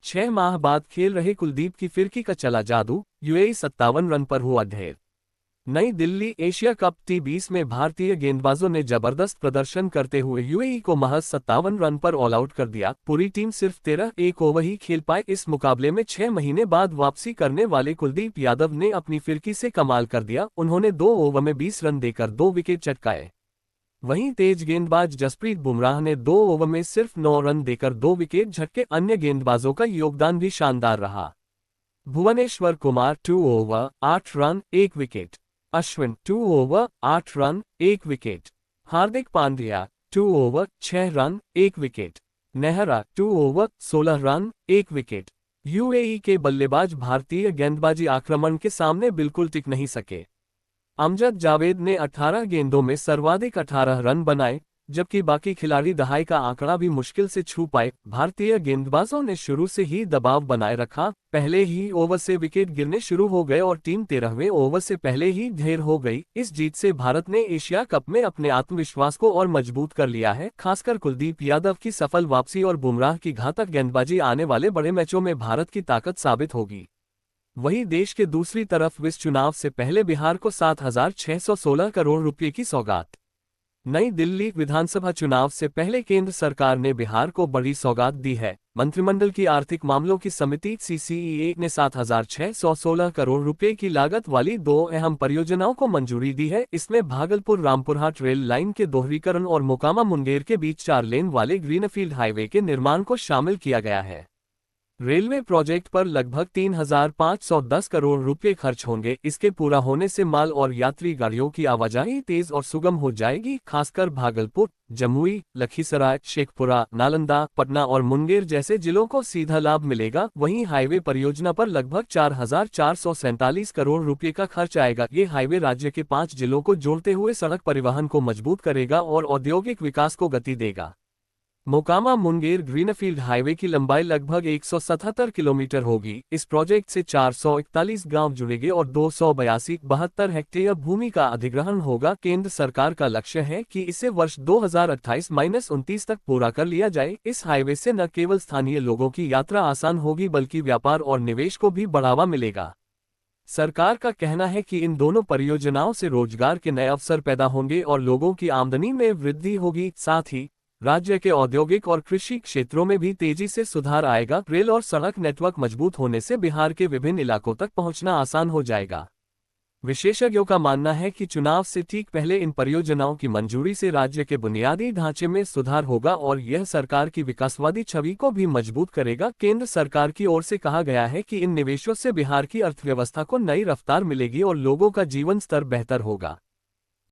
6 माह बाद खेल रहे कुलदीप की फिरकी का चला जादू, यूएई 57 रन पर हुआ ढेर। नई दिल्ली एशिया कप T20 में भारतीय गेंदबाजों ने जबरदस्त प्रदर्शन करते हुए यूएई को महज 57 रन पर ऑल आउट कर दिया। पूरी टीम सिर्फ 13 ओवर ही खेल पाए। इस मुकाबले में 6 महीने बाद वापसी करने वाले कुलदीप यादव ने अपनी फिरकी से कमाल कर दिया। उन्होंने 2 ओवर में 20 रन देकर 2 विकेट चटकाए। वहीं तेज गेंदबाज जसप्रीत बुमराह ने 2 ओवर में सिर्फ 9 रन देकर 2 विकेट झटके। अन्य गेंदबाजों का योगदान भी शानदार रहा। Bhuvneshwar Kumar 2 over 8 run 1 wicket, Ashwin 2 over 8 run 1 wicket, Hardik Pandya 2 over 6 run 1 wicket, Nehra 2 over 16 run 1 wicket. UAE के बल्लेबाज भारतीय गेंदबाजी आक्रमण के सामने बिल्कुल टिक नहीं सके। अमजद जावेद ने 18 गेंदों में सर्वाधिक 18 रन बनाए, जबकि बाकी खिलाड़ी दहाई का आंकड़ा भी मुश्किल से छू पाए। भारतीय गेंदबाजों ने शुरू से ही दबाव बनाए रखा। पहले ही ओवर से विकेट गिरने शुरू हो गए और टीम 13वें ओवर से पहले ही ढेर हो गई। इस जीत से भारत ने एशिया कप में अपने आत्मविश्वास को और मजबूत कर लिया है। खासकर कुलदीप यादव की सफल वापसी और बुमराह की घातक गेंदबाजी आने वाले बड़े मैचों में भारत की ताकत साबित होगी। वहीं देश के दूसरी तरफ इस चुनाव से पहले बिहार को 7,616 करोड़ रुपए की सौगात। नई दिल्ली विधानसभा चुनाव से पहले केंद्र सरकार ने बिहार को बड़ी सौगात दी है। मंत्रिमंडल की आर्थिक मामलों की समिति CCEA ने 7,616 करोड़ रुपए की लागत वाली 2 अहम परियोजनाओं को मंजूरी दी है। इसमें भागलपुर रामपुरहाट रेल लाइन के दोहरीकरण और मोकामा मुंगेर के बीच 4 लेन वाले ग्रीनफील्ड हाईवे के निर्माण को शामिल किया गया है। रेलवे प्रोजेक्ट पर लगभग 3,510 करोड़ रुपए खर्च होंगे। इसके पूरा होने से माल और यात्री गाड़ियों की आवाजाही तेज और सुगम हो जाएगी। खासकर भागलपुर, जमुई, लखीसराय, शेखपुरा, नालंदा, पटना और मुंगेर जैसे जिलों को सीधा लाभ मिलेगा। वहीं हाईवे परियोजना पर लगभग 4,447 करोड़ रुपए का खर्च आएगा। ये हाईवे राज्य के 5 जिलों को जोड़ते हुए सड़क परिवहन को मजबूत करेगा और औद्योगिक विकास को गति देगा। मोकामा मुंगेर ग्रीनफील्ड हाईवे की लंबाई लगभग 177 किलोमीटर होगी। इस प्रोजेक्ट से 441 गांव जुड़ेंगे और 282 हेक्टेयर भूमि का अधिग्रहण होगा। केंद्र सरकार का लक्ष्य है कि इसे वर्ष 2028-29 तक पूरा कर लिया जाए। इस हाईवे से न केवल स्थानीय लोगों की यात्रा आसान होगी बल्कि व्यापार और निवेश को भी बढ़ावा मिलेगा। सरकार का कहना है कि इन दोनों परियोजनाओं से रोजगार के नए अवसर पैदा होंगे और लोगों की आमदनी में वृद्धि होगी। साथ ही राज्य के औद्योगिक और कृषि क्षेत्रों में भी तेजी से सुधार आएगा। रेल और सड़क नेटवर्क मजबूत होने से बिहार के विभिन्न इलाकों तक पहुंचना आसान हो जाएगा। विशेषज्ञों का मानना है कि चुनाव से ठीक पहले इन परियोजनाओं की मंजूरी से राज्य के बुनियादी ढांचे में सुधार होगा और यह सरकार की विकासवादी छवि को भी मजबूत करेगा। केंद्र सरकार की ओर से कहा गया है कि इन निवेशों से बिहार की अर्थव्यवस्था को नई रफ्तार मिलेगी और लोगों का जीवन स्तर बेहतर होगा।